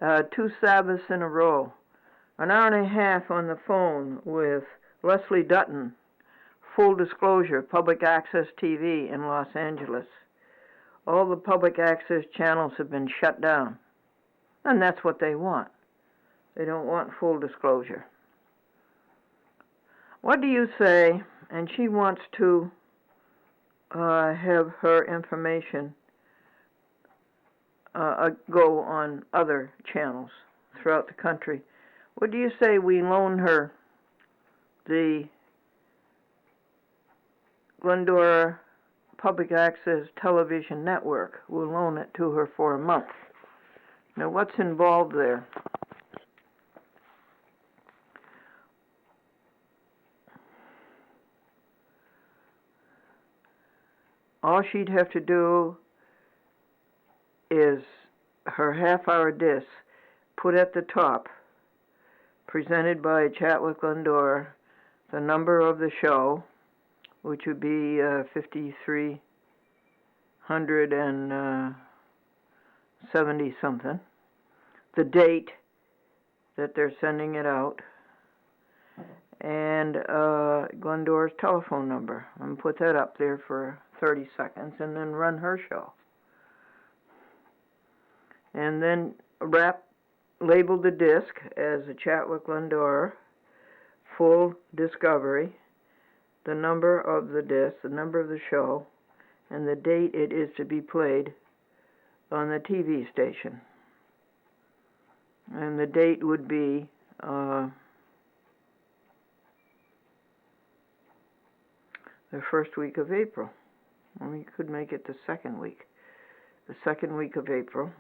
2 Sabbaths in a row. An hour and a half on the phone with Leslie Dutton, Full Disclosure, Public Access TV in Los Angeles. All the public access channels have been shut down. And that's what they want. They don't want full disclosure. What do you say? And she wants to have her information go on other channels throughout the country. What do you say we loan her the Glendora Public Access Television Network? We'll loan it to her for a month. Now, what's involved there? All she'd have to do is her half-hour disc put at the top, presented by Chat with Glendora, the number of the show, which would be 5370 something, the date that they're sending it out, and Glendora's telephone number, and put that up there for 30 seconds, and then run her show. And then label the disc as a Chat with Glendora, Full Discovery, the number of the disc, the number of the show, and the date it is to be played on the TV station. And the date would be the first week of April. Well, we could make it the second week of April,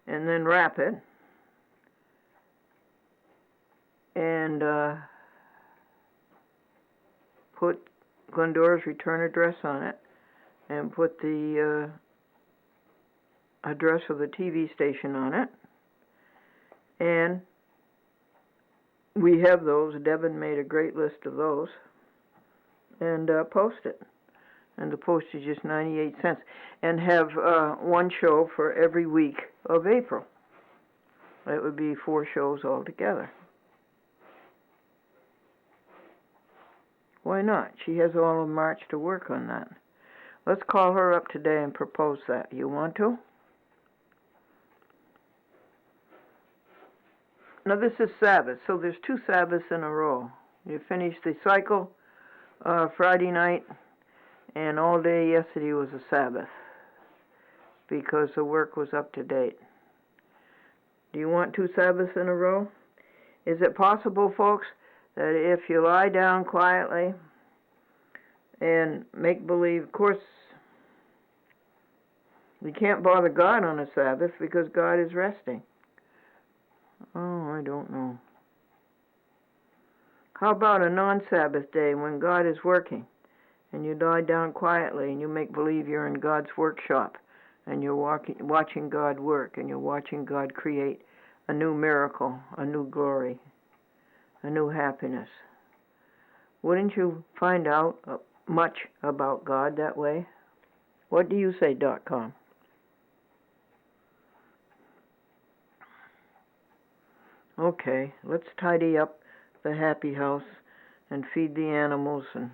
and then wrap it, and put Glendora's return address on it, and put the address of the TV station on it, and we have those. Devin made a great list of those, and post it. And the postage is 98 cents. And have one show for every week of April. That would be 4 shows altogether. Why not? She has all of March to work on that. Let's call her up today and propose that. You want to? Now this is Sabbath, so there's 2 Sabbaths in a row. You finish the cycle Friday night, and all day yesterday was a Sabbath because the work was up to date. Do you want 2 Sabbaths in a row? Is it possible, folks, that if you lie down quietly and make believe, of course, we can't bother God on a Sabbath because God is resting. Oh, I don't know. How about a non-Sabbath day when God is working? And you lie down quietly and you make believe you're in God's workshop and you're watching God work and you're watching God create a new miracle, a new glory, a new happiness. Wouldn't you find out much about God that way? What do you say, .com? Okay, let's tidy up the happy house and feed the animals and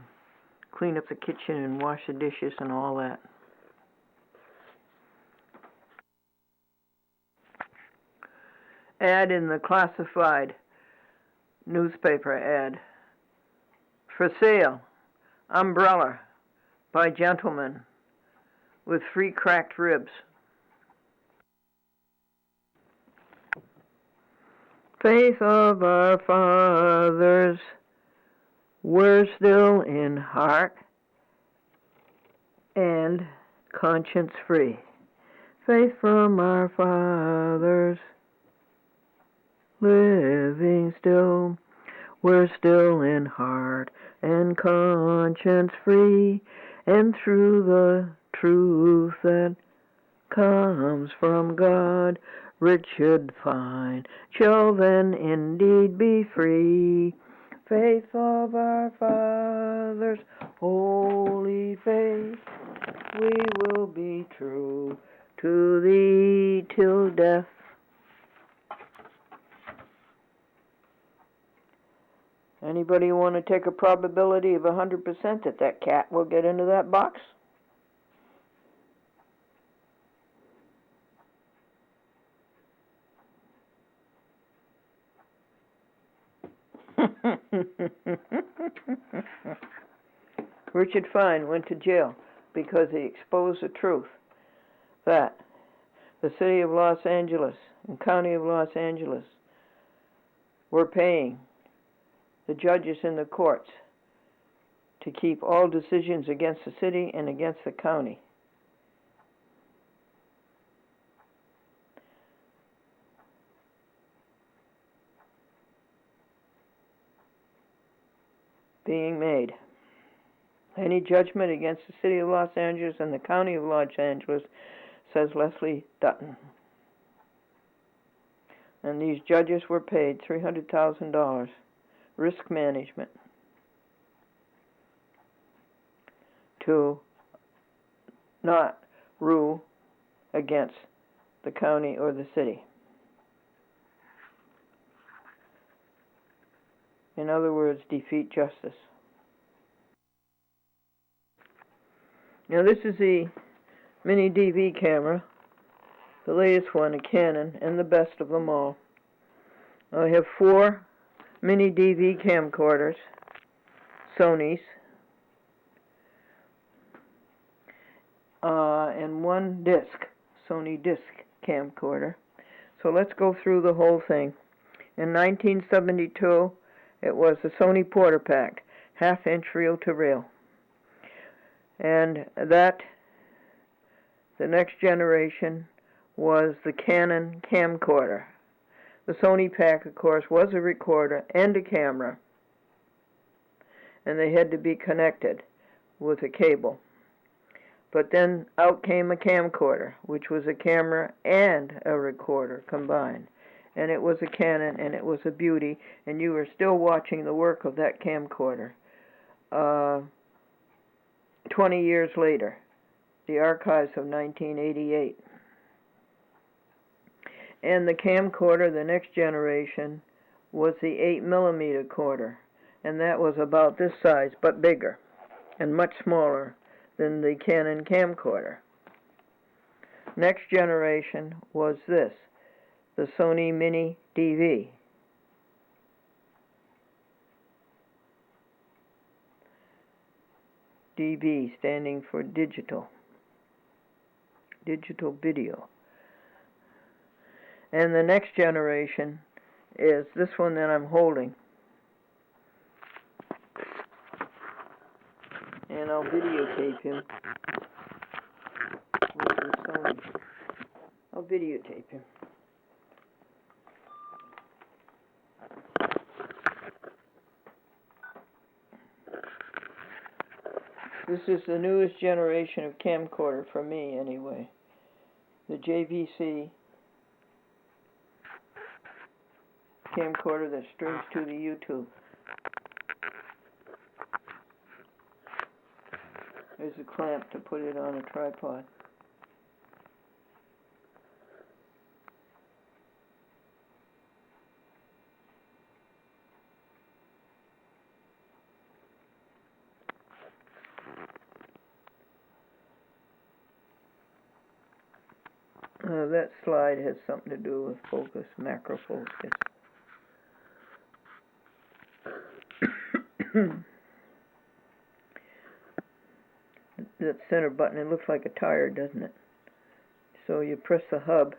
clean up the kitchen and wash the dishes and all that. Ad in the classified newspaper ad. For sale, umbrella by gentleman with free cracked ribs. Faith of our fathers, we're still in heart and conscience free. Faith from our fathers, living still, we're still in heart and conscience free, and through the truth that comes from God, rich should find, shall then indeed be free. Faith of our fathers, holy faith, we will be true to thee till death Anybody want to take a probability of 100% that that cat will get into that box? Richard Fine went to jail because he exposed the truth that the city of Los Angeles and county of Los Angeles were paying the judges in the courts to keep all decisions against the city and against the county. Being made. Any judgment against the city of Los Angeles and the county of Los Angeles, says Leslie Dutton. And these judges were paid $300,000, risk management, to not rule against the county or the city. In other words, defeat justice. Now this is the mini DV camera, the latest one, a Canon, and the best of them all. I have 4 mini DV camcorders, Sony's, and 1 disc, Sony disc camcorder. So let's go through the whole thing. In 1972, it was the Sony Porter Pack, half-inch reel-to-reel. And that, the next generation, was the Canon camcorder. The Sony Pack, of course, was a recorder and a camera, and they had to be connected with a cable. But then out came a camcorder, which was a camera and a recorder combined. And it was a Canon, and it was a beauty, and you were still watching the work of that camcorder. 20 years later, the archives of 1988. And the camcorder, the next generation, was the 8mm quarter, and that was about this size, but bigger, and much smaller than the Canon camcorder. Next generation was this, the Sony Mini DV. DV standing for digital video. And the next generation is this one that I'm holding. And I'll videotape him with the Sony. I'll videotape him. This is the newest generation of camcorder for me, anyway. The JVC camcorder that streams to the YouTube. There's a clamp to put it on a tripod. That slide has something to do with focus, macro focus. That center button, it looks like a tire, doesn't it? So you press the hub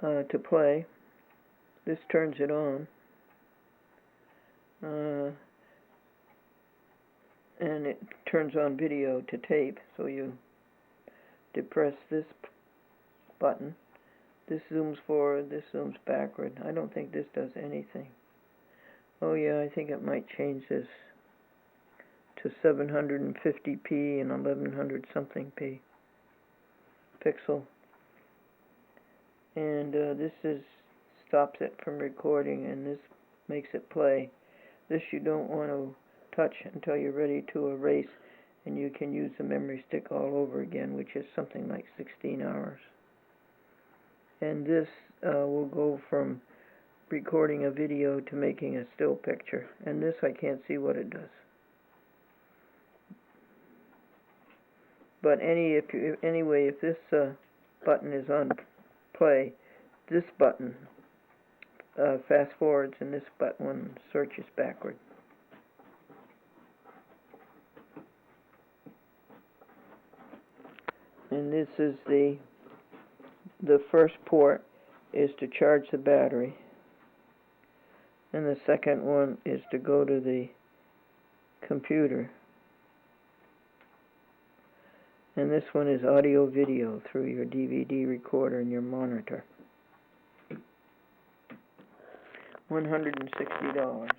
to play. This turns it on. And it turns on video to tape. So you depress this button. This zooms forward, this zooms backward. I don't think this does anything. Oh yeah, I think it might change this to 750p and 1100 something p pixel. And this stops it from recording, and this makes it play. This you don't want to touch until you're ready to erase, and you can use the memory stick all over again, which is something like 16 hours. And this will go from recording a video to making a still picture, and this I can't see what it does. But anyway, if this button is on play, this button fast forwards, and this button searches backward. And this is the first port is to charge the battery, and the second one is to go to the computer, and this one is audio video through your DVD recorder and your monitor. $160.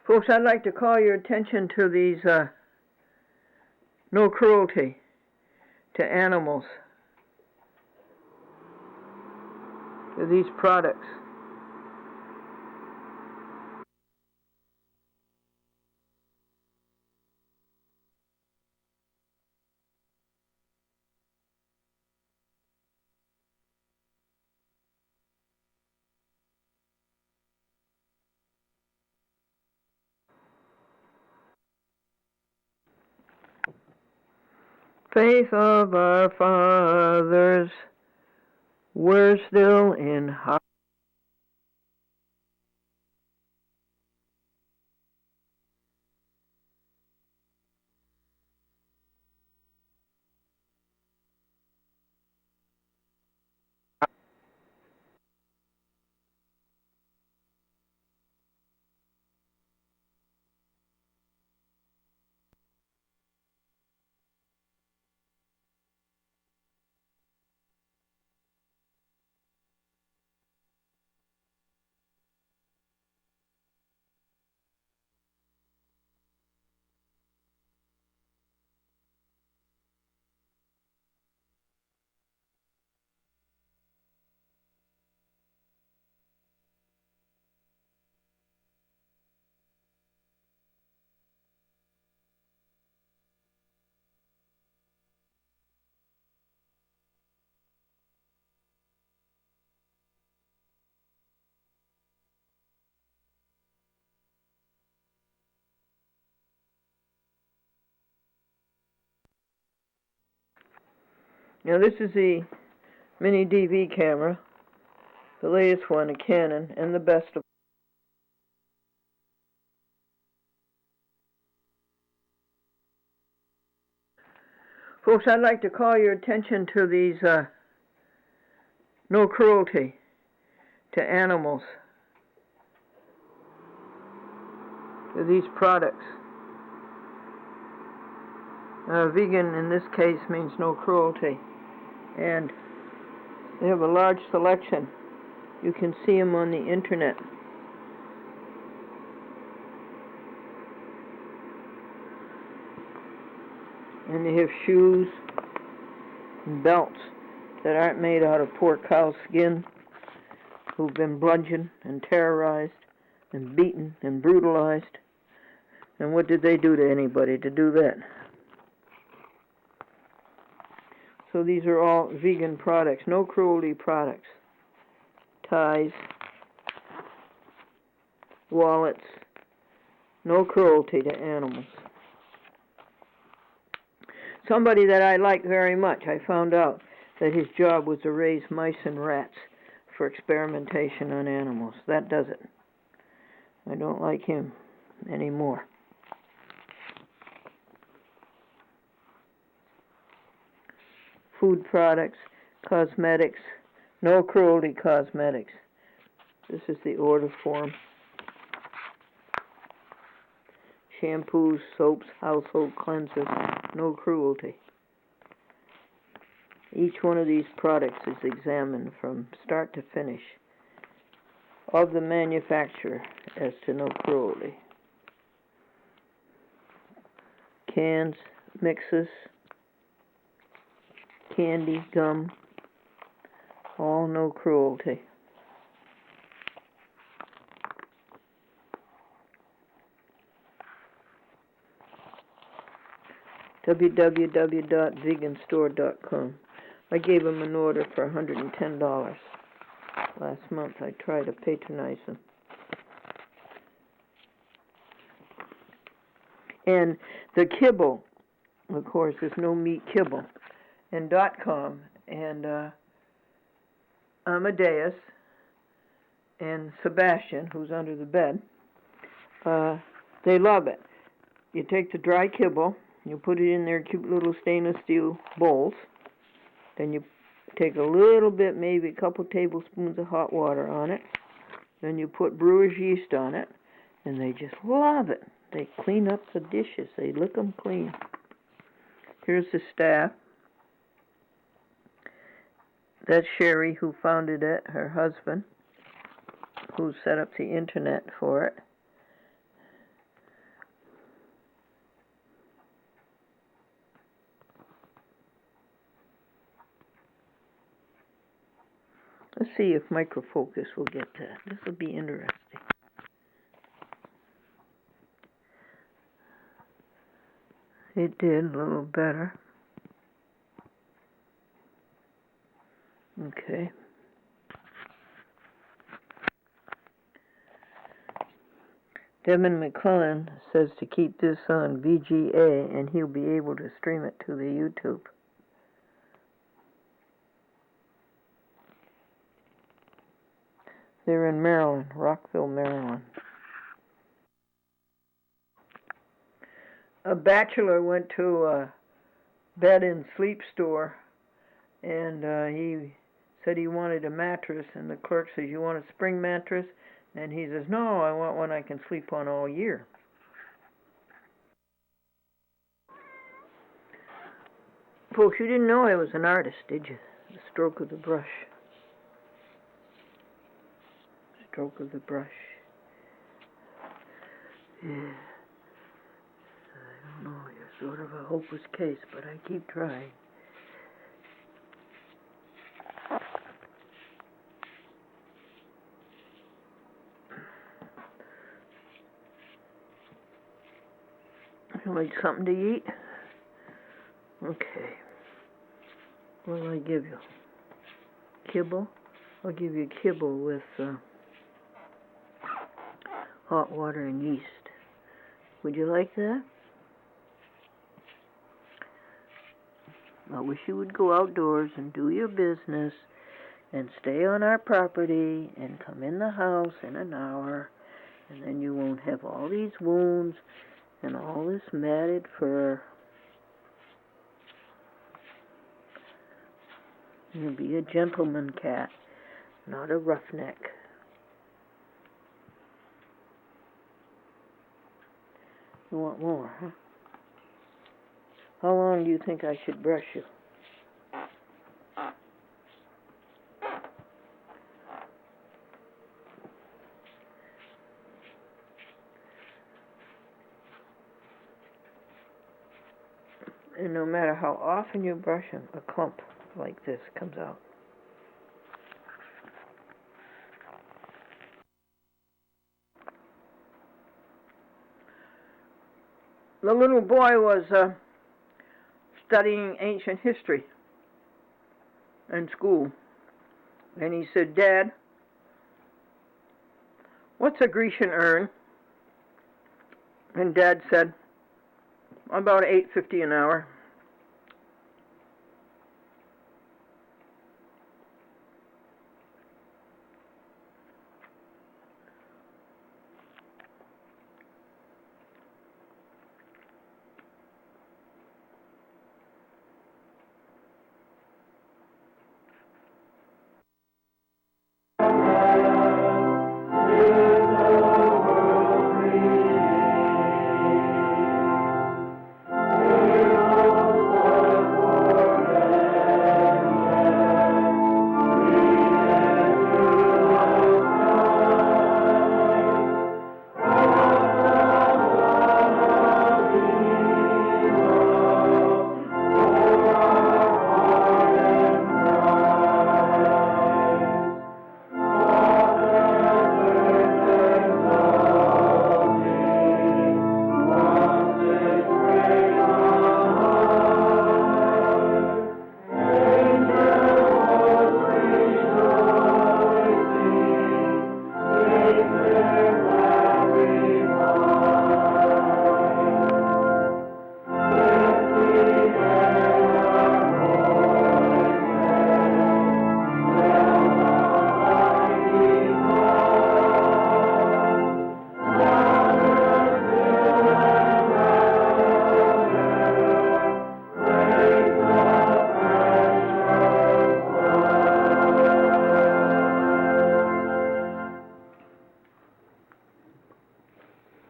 Folks, I'd like to call your attention to these no cruelty to animals, to these products. Faith of our fathers, we're still in high. Now this is the mini DV camera, the latest one, a Canon, and the best of. Folks, I'd like to call your attention to these no cruelty to animals, to these products. Vegan in this case means no cruelty, and they have a large selection. You can see them on the internet. And they have shoes and belts that aren't made out of poor cow skin, who've been bludgeoned and terrorized and beaten and brutalized. And what did they do to anybody to do that? So these are all vegan products, no cruelty products. Ties, wallets, no cruelty to animals. Somebody that I like very much, I found out that his job was to raise mice and rats for experimentation on animals. That does it. I don't like him anymore. Food products, cosmetics, no cruelty cosmetics. This is the order form. Shampoos, soaps, household cleansers, no cruelty. Each one of these products is examined from start to finish of the manufacturer as to no cruelty. Cans, mixes, candy, gum, all no cruelty. www.veganstore.com. I gave him an order for $110 last month. I tried to patronize him. And the kibble, of course, is no meat kibble. And .com and Amadeus and Sebastian, who's under the bed, they love it. You take the dry kibble, you put it in their cute little stainless steel bowls. Then you take a little bit, maybe a couple tablespoons of hot water on it. Then you put brewer's yeast on it, and they just love it. They clean up the dishes. They lick them clean. Here's the staff. That's Sherry, who founded it, her husband, who set up the internet for it. Let's see if microfocus will get that. This will be interesting. It did a little better. Okay. Devin McClellan says to keep this on VGA and he'll be able to stream it to the YouTube. They're in Maryland, Rockville, Maryland. A bachelor went to a bed and sleep store, and he said he wanted a mattress, and the clerk says, "You want a spring mattress?" And he says, "No, I want one I can sleep on all year." Folks, you didn't know I was an artist, did you? The stroke of the brush. Stroke of the brush. Yeah. I don't know, you're sort of a hopeless case, but I keep trying. You like something to eat? Okay. What will I give you? Kibble? I'll give you kibble with hot water and yeast. Would you like that? I wish you would go outdoors and do your business and stay on our property and come in the house in an hour, and then you won't have all these wounds and all this matted fur. You'll be a gentleman cat, not a roughneck. You want more, huh? How long do you think I should brush you? And no matter how often you brush them, a clump like this comes out. The little boy was studying ancient history in school, and he said, "Dad, what's a Grecian urn?" And Dad said, "About $8.50 an hour."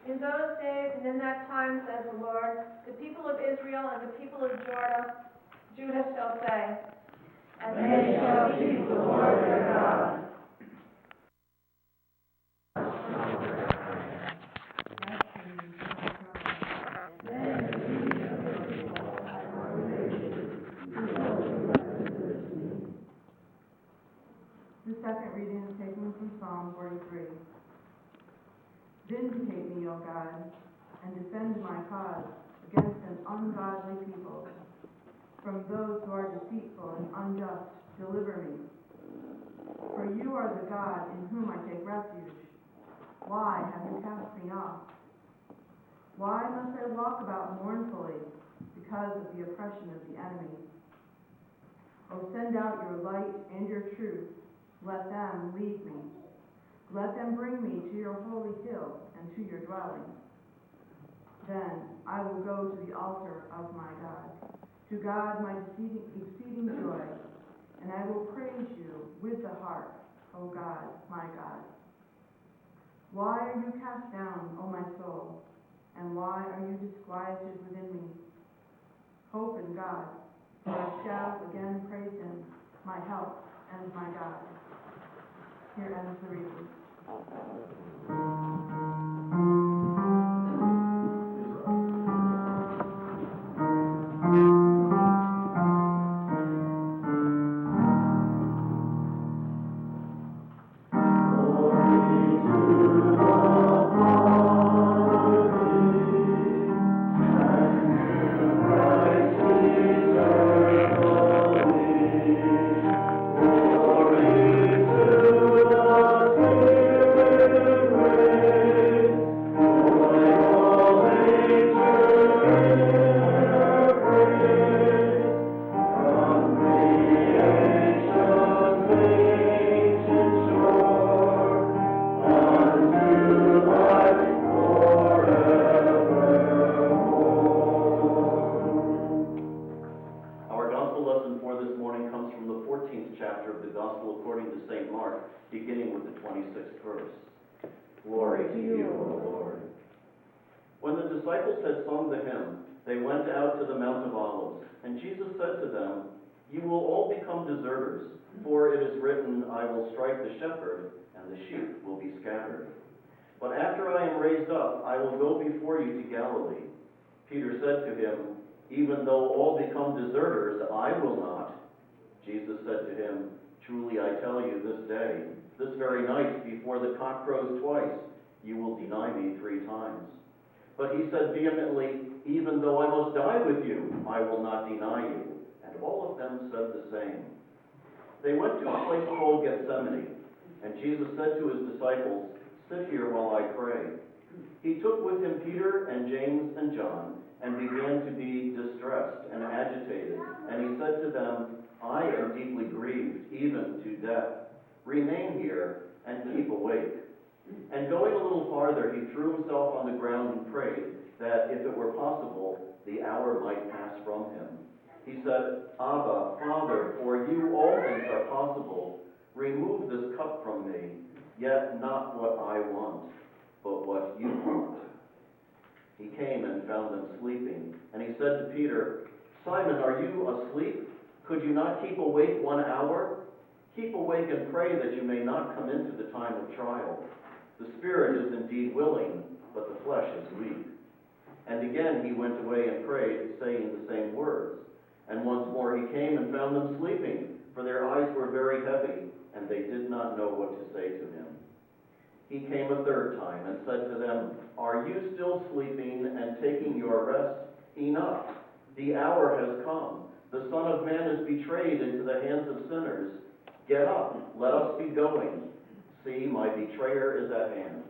In those days and in that time, says the Lord, the people of Israel and the people of Judah shall say, and they shall seek the Lord their God. The second reading is taken from Psalm 43. Vindicate me, O God, and defend my cause against an ungodly people. From those who are deceitful and unjust, deliver me. For you are the God in whom I take refuge. Why have you cast me off? Why must I walk about mournfully because of the oppression of the enemy? O send out your light and your truth. Let them lead me. Let them bring me to your holy hill and to your dwelling. Then I will go to the altar of my God, to God my exceeding joy, and I will praise you with the harp, O God, my God. Why are you cast down, O my soul, and why are you disquieted within me? Hope in God, for I shall again praise him, my help and my God. Here ends the reading. Beginning with the 26th verse. Glory to you, O Lord. When the disciples had sung the hymn, they went out to the Mount of Olives, and Jesus said to them, You will all become deserters, for it is written, I will strike the shepherd, and the sheep will be scattered. But after I am raised up, I will go before you to Galilee. Peter said to him, Even though all become deserters, I will not. Jesus said to him, Truly I tell you, this very night, before the cock crows twice, you will deny me 3 times. But he said vehemently, Even though I must die with you, I will not deny you. And all of them said the same. They went to a place called Gethsemane, and Jesus said to his disciples, Sit here while I pray. He took with him Peter and James and John, and began to be distressed and agitated. And he said to them, I am deeply grieved, even to death. Remain here and keep awake. And going a little farther, he threw himself on the ground and prayed that, if it were possible, the hour might pass from him. He said, Abba, Father, for you all things are possible. Remove this cup from me, yet not what I want, but what you want. He came and found them sleeping, and he said to Peter, Simon, are you asleep? Could you not keep awake 1 hour? Keep awake and pray that you may not come into the time of trial. The spirit is indeed willing, but the flesh is weak. And again he went away and prayed, saying the same words. And once more he came and found them sleeping, for their eyes were very heavy, and they did not know what to say to him. He came a third time and said to them, Are you still sleeping and taking your rest? Enough! The hour has come. The Son of Man is betrayed into the hands of sinners. Get up, let us be going. See, my betrayer is at hand.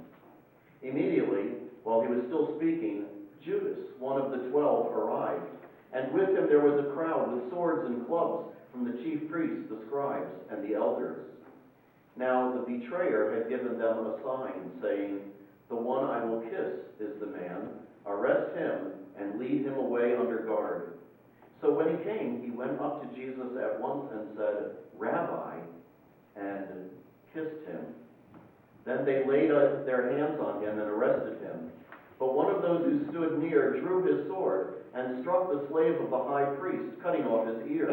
Immediately, while he was still speaking, Judas, one of the 12, arrived, and with him there was a crowd with swords and clubs from the chief priests, the scribes, and the elders. Now the betrayer had given them a sign, saying, The one I will kiss is the man. Arrest him and lead him away under guard. So when he came, he went up to Jesus at once and said, Rabbi, and kissed him. Then they laid their hands on him and arrested him. who stood near drew his sword and struck the slave of the high priest, cutting off his ear.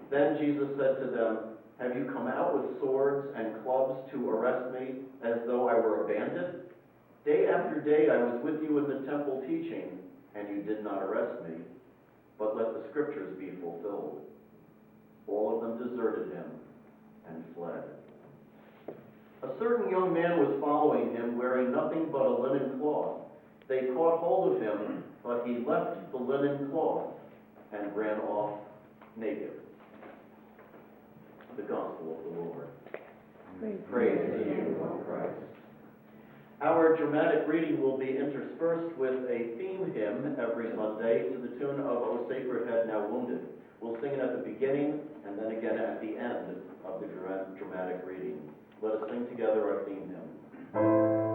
Then Jesus said to them, "Have you come out with swords and clubs to arrest me, as though I were a bandit? Day after day I was with you in the temple teaching, and you did not arrest me. But let the scriptures be fulfilled." All of them deserted him and fled. A certain young man was following him, wearing nothing but a linen cloth. They caught hold of him, but he left the linen cloth and ran off naked. The Gospel of the Lord. Praise to you, O Christ. Our dramatic reading will be interspersed with a theme hymn every Sunday to the tune of O Sacred Head Now Wounded. We'll sing it at the beginning and then again at the end of the dramatic reading. Let us sing together our theme hymn.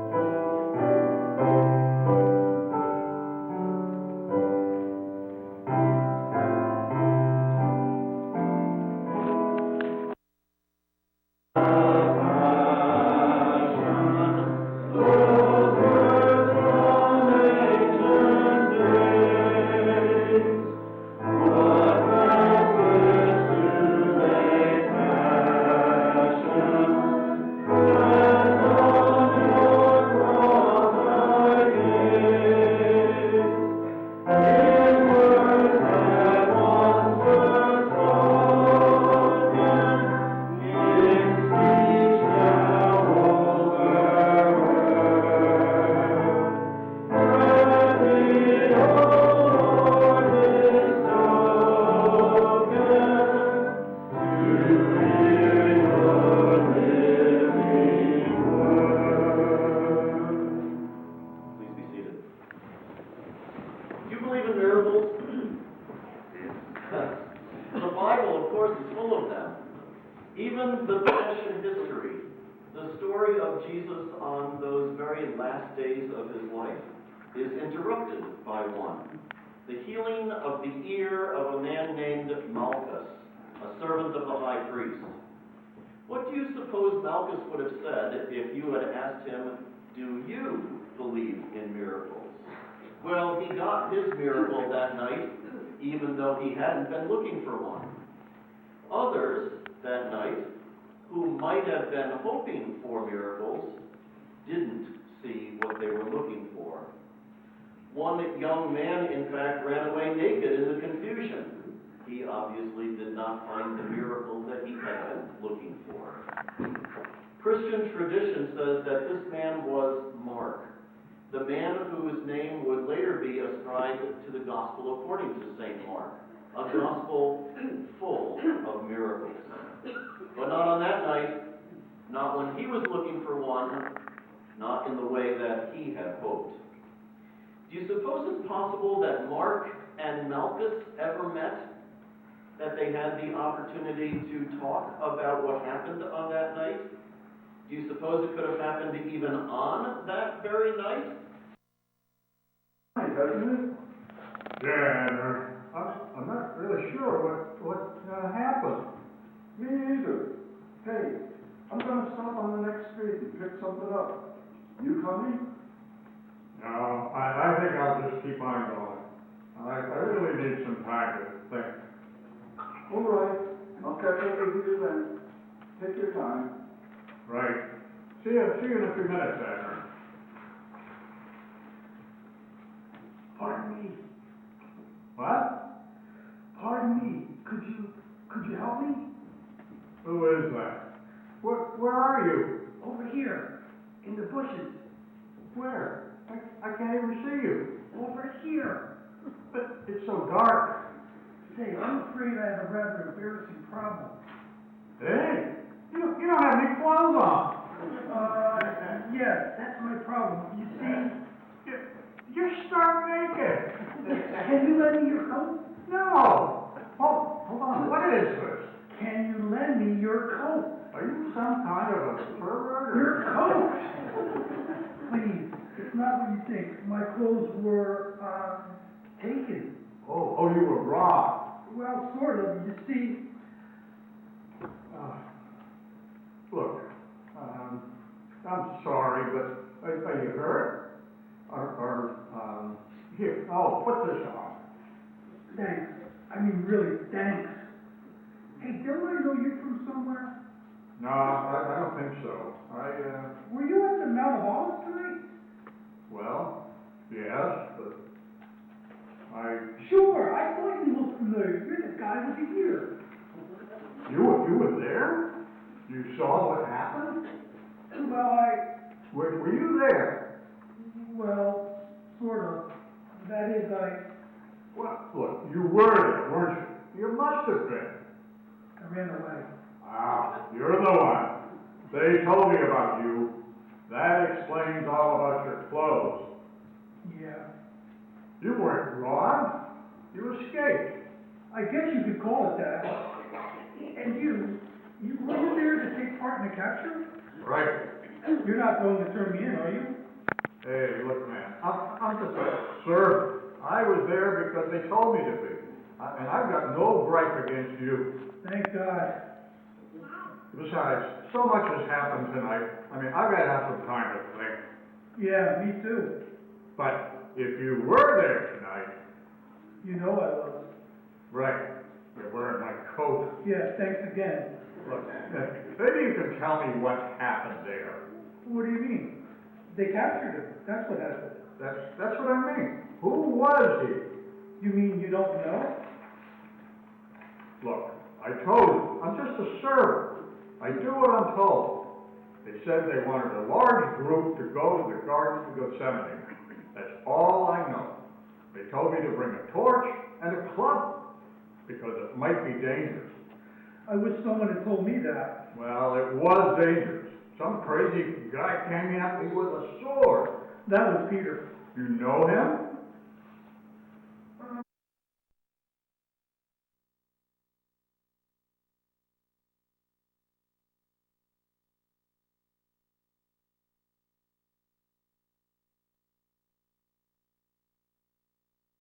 Is interrupted by one. The healing of the ear of a man named Malchus, a servant of the high priest. What do you suppose Malchus would have said if you had asked him, "Do you believe in miracles?" Well, he got his miracle that night, even though he hadn't been looking for one. Others that night, who might have been hoping for miracles, didn't see what they were looking for. One young man, in fact, ran away naked in the confusion. He obviously did not find the miracle that he had been looking for. Christian tradition says that this man was Mark, the man whose name would later be ascribed to the Gospel according to St. Mark, a gospel full of miracles. But not on that night, not when he was looking for one, not in the way that he had hoped. Do you suppose it's possible that Mark and Malchus ever met? That they had the opportunity to talk about what happened on that night? Do you suppose it could have happened even on that very night? Doesn't it? Yeah, I'm not really sure what happened. Me either. Hey, I'm gonna stop on the next street and pick something up. You coming? No, I think I'll just keep on going. I really need some time to think. All right. I'll catch up with you then. Take your time. Right. See you in a few minutes, Edgar. Pardon me. What? Pardon me. Could you help me? Who is that? Where are you? Over here, in the bushes. Where? I can't even see you. Over here. But it's so dark. Say, I'm afraid I have a rather embarrassing problem. Hey, you don't have any clothes on. Yes, that's my problem. You see, You're stark naked. can you lend me your coat? No. Hold on. What is this? Can you lend me your coat? Are you some kind of a pervert? Your coat! Please, it's not what you think. My clothes were, taken. Oh, you were robbed. Well, sort of. You see, Look, I'm sorry, but are you hurt? Or Here, oh, put this on. Thanks. I mean, really, thanks. Hey, don't I know you from somewhere? No, I don't think so. Were you at the Mount of Olives tonight? Well, yes, but Sure, I thought you looked familiar. You're the guy with the ear. You were there? You saw what happened? Well, Were you there? well, sort of. That is, Well, look, you were there, weren't you? You must have been. I ran away. Ah, you're the one. They told me about you. That explains all about your clothes. Yeah. You weren't gone. You escaped. I guess you could call it that. And were you there to take part in the capture? Right. You're not going to turn me in, are you? Hey, look, man, I'm just a servant. I was there because they told me to be. And I've got no gripe against you. Thank God. Besides, so much has happened tonight. I mean, I've got to have some time to think. Yeah, me too. But if you were there tonight, You know I was. right, you're wearing my coat. Yeah, thanks again. Look, maybe you can tell me what happened there. What do you mean? They captured him. That's what happened. That's what I mean. Who was he? You mean you don't know? Look, I told you, I'm just a servant. I do what I'm told. They said they wanted a large group to go to the Garden of Gethsemane. That's all I know. They told me to bring a torch and a club, because it might be dangerous. I wish someone had told me that. Well, it was dangerous. Some crazy guy came at me with a sword. That was Peter. You know him?